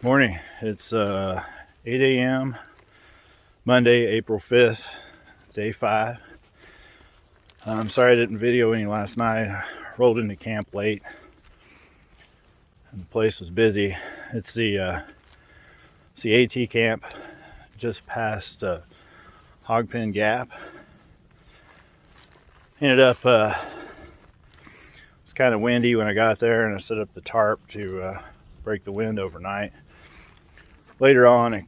Morning. It's 8 a.m. Monday, April 5th, day 5. I'm sorry I didn't video any last night. I rolled into camp late and the place was busy. It's the AT camp just past Hogpen Gap. Ended up, it was kind of windy when I got there, and I set up the tarp to break the wind overnight. Later on, it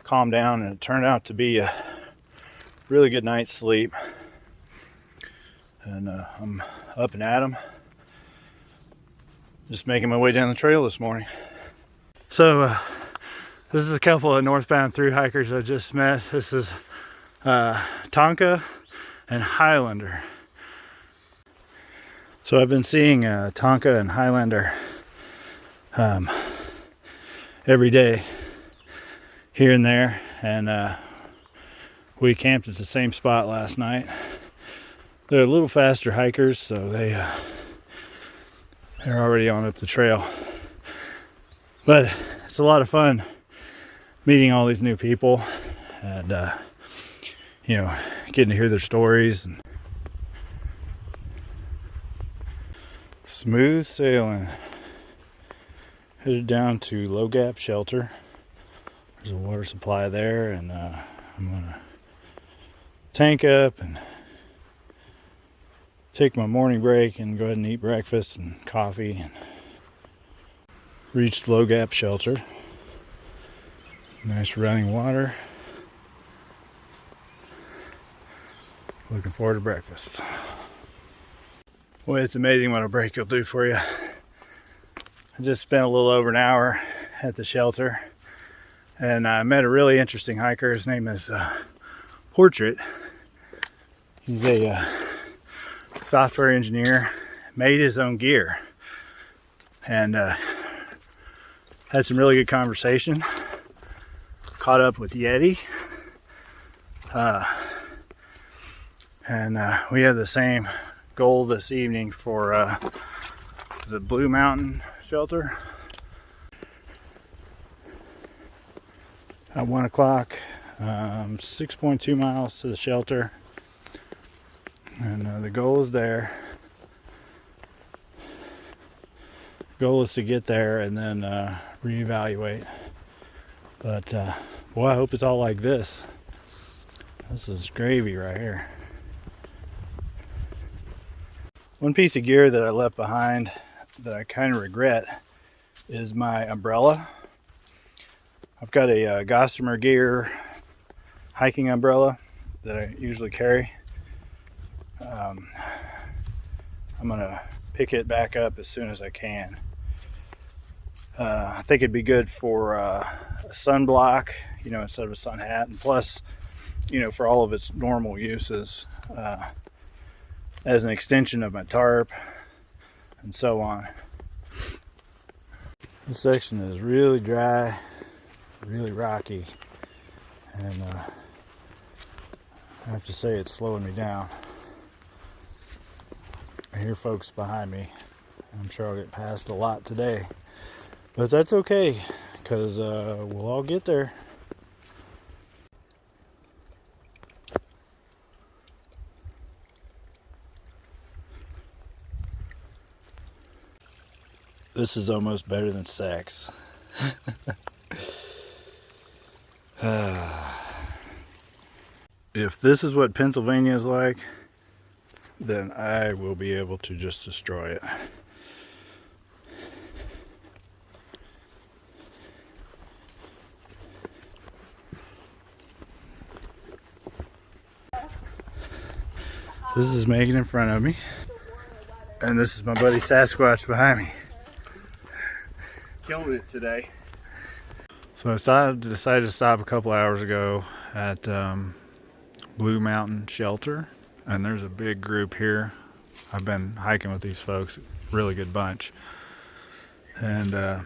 calmed down, and it turned out to be a really good night's sleep. And I'm up and at 'em, just making my way down the trail this morning. So this is a couple of northbound through hikers I just met. This is Tonka and Highlander. So I've been seeing Tonka and Highlander every day here and there, and we camped at the same spot last night. They're a little faster hikers, so they're already on up the trail. But it's a lot of fun meeting all these new people and getting to hear their stories. And smooth sailing. Headed down to Low Gap Shelter. There's a water supply there, and I'm gonna tank up and take my morning break and go ahead and eat breakfast and coffee and reach Low Gap Shelter. Nice running water. Looking forward to breakfast. Boy, it's amazing what a break will do for you. I just spent a little over an hour at the shelter, and I met a really interesting hiker. His name is Portrait. He's a software engineer, made his own gear, and had some really good conversation. Caught up with Yeti, and we have the same goal this evening for the Blue Mountain Shelter. At 1 o'clock, 6.2 miles to the shelter, and the goal is there. Goal is to get there and then reevaluate. But boy, I hope it's all like this. This is gravy right here. One piece of gear that I left behind that I kind of regret is my umbrella. I've got a Gossamer Gear hiking umbrella that I usually carry. I'm gonna pick it back up as soon as I can. I think it'd be good for a sunblock, instead of a sun hat, and plus, for all of its normal uses, as an extension of my tarp and so on. This section is really dry, really rocky, and I have to say it's slowing me down. I hear folks behind me. I'm sure I'll get past a lot today, but that's okay, because we'll all get there. This is almost better than sex. If this is what Pennsylvania is like, then I will be able to just destroy it. This is Megan in front of me, and this is my buddy Sasquatch behind me. Killing it today. So I decided to stop a couple hours ago at Blue Mountain Shelter, and there's a big group here. I've been hiking with these folks, really good bunch. And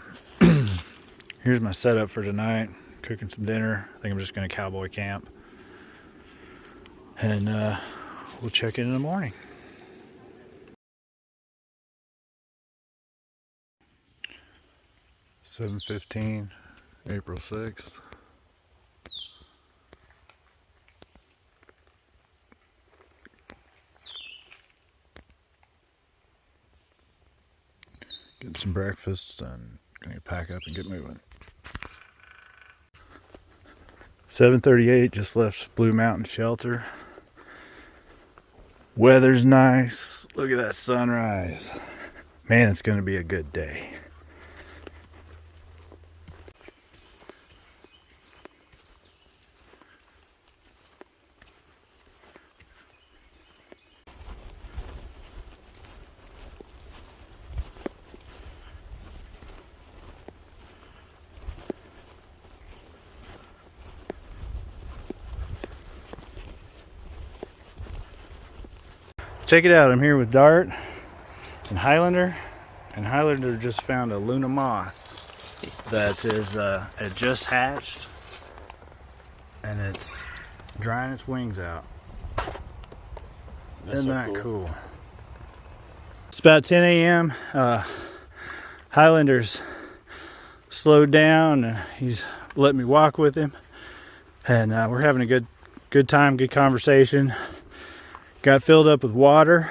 here's my setup for tonight. Cooking some dinner. I think I'm just gonna cowboy camp, and we'll check in the morning. 7:15, April 6th. Getting some breakfast and gonna pack up and get moving. 7:38, just left Blue Mountain Shelter. Weather's nice. Look at that sunrise. Man, it's gonna be a good day. Check it out, I'm here with Dart and Highlander just found a Luna moth that is it just hatched and it's drying its wings out. Isn't that cool? It's about 10 a.m. Highlander's slowed down and he's let me walk with him, and we're having a good time, good conversation. Got filled up with water,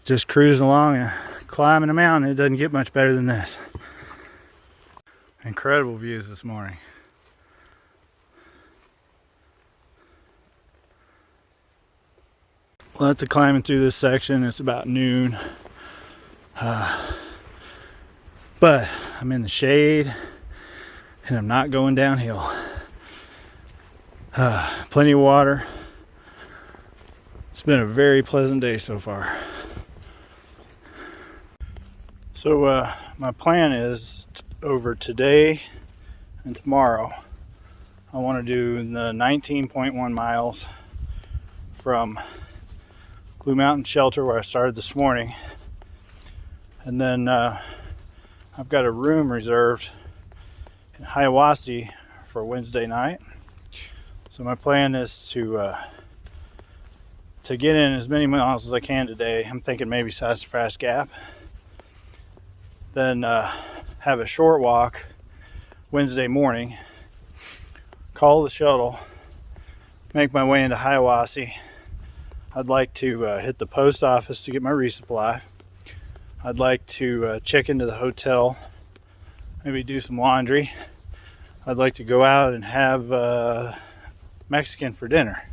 just cruising along and climbing a mountain. It doesn't get much better than this. Incredible views this morning. Lots of climbing through this section. It's about noon. But I'm in the shade and I'm not going downhill. Plenty of water. It's been a very pleasant day so far. So my plan is over today and tomorrow I want to do the 19.1 miles from Blue Mountain Shelter where I started this morning, and then I've got a room reserved in Hiawassee for Wednesday night. So my plan is to get in as many miles as I can today. I'm thinking maybe Sassafras Gap. Then have a short walk Wednesday morning, call the shuttle, make my way into Hiawassee. I'd like to hit the post office to get my resupply. I'd like to check into the hotel, maybe do some laundry. I'd like to go out and have Mexican for dinner.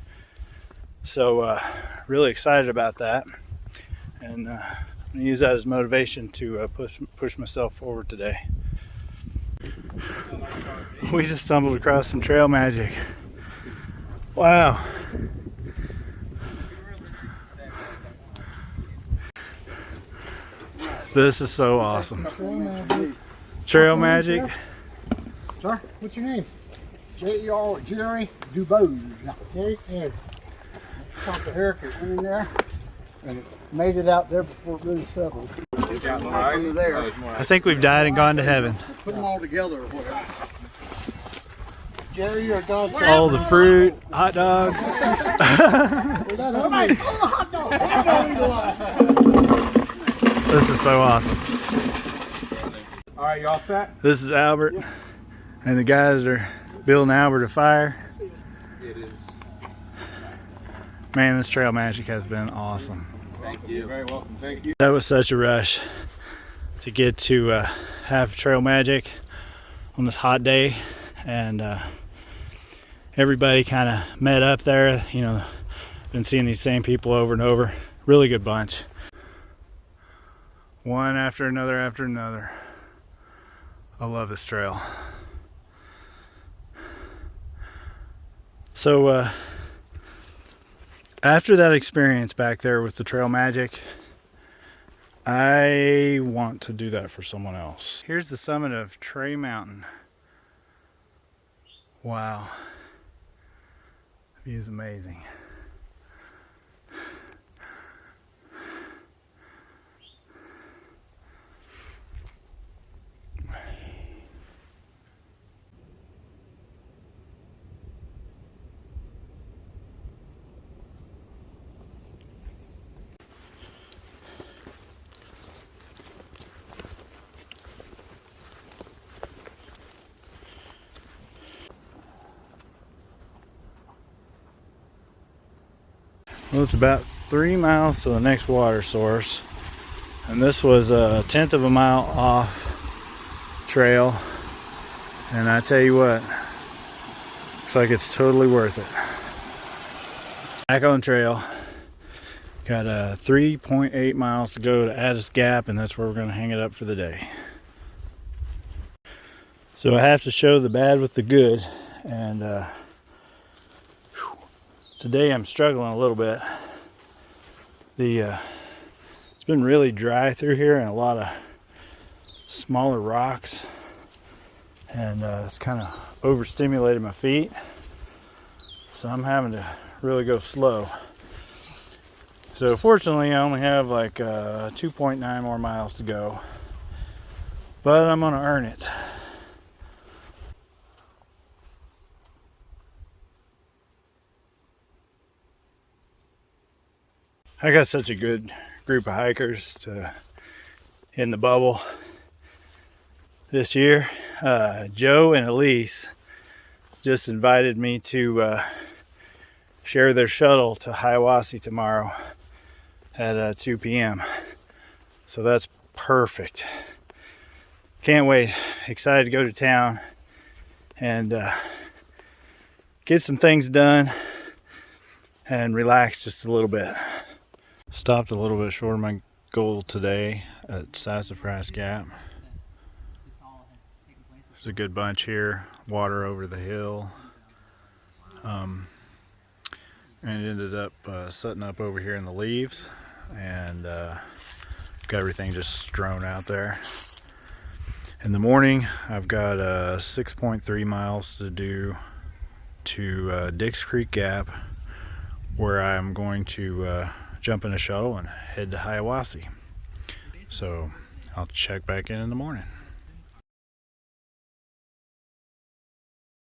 So really excited about that, and I'm gonna use that as motivation to push myself forward today. We just stumbled across some trail magic. Wow. This is so awesome. Trail magic. Sir, what's your name? J.E.R. Jerry Dubose. Jerry, yeah. Talked to Eric, it went in there, and it made it out there before it really settled. I think we've died and gone to heaven. Put them all together or whatever. Jerry, you're God's all the fruit, hot dogs. This is so awesome. All right, y'all set? This is Albert, and the guys are building Albert a fire. It is. Man, this trail magic has been awesome. Thank you. You're very welcome. Thank you. That was such a rush to get to have trail magic on this hot day, and everybody kind of met up there. You know, been seeing these same people over and over. Really good bunch. One after another after another. I love this trail. So after that experience back there with the trail magic, I want to do that for someone else. Here's the summit of Tray Mountain. Wow. The view is amazing. Well, it's about 3 miles to the next water source, and this was a 1/10 of a mile off trail, and I tell you what, looks like it's totally worth it. Back on trail, got 3.8 miles to go to Addis Gap, and that's where we're going to hang it up for the day. So I have to show the bad with the good, and today I'm struggling a little bit. It's been really dry through here and a lot of smaller rocks, and it's kind of overstimulated my feet, so I'm having to really go slow. So fortunately I only have like 2.9 more miles to go, but I'm gonna earn it. I got such a good group of hikers in the bubble this year. Joe and Elise just invited me to share their shuttle to Hiawassee tomorrow at 2 p.m. So that's perfect. Can't wait. Excited to go to town and get some things done and relax just a little bit. Stopped a little bit short of my goal today at Sassafras Gap. There's a good bunch here, water over the hill. And it ended up setting up over here in the leaves, and got everything just strewn out there. In the morning, I've got 6.3 miles to do to Dix Creek Gap, where I'm going to jump in a shuttle and head to Hiawassee. So I'll check back in the morning.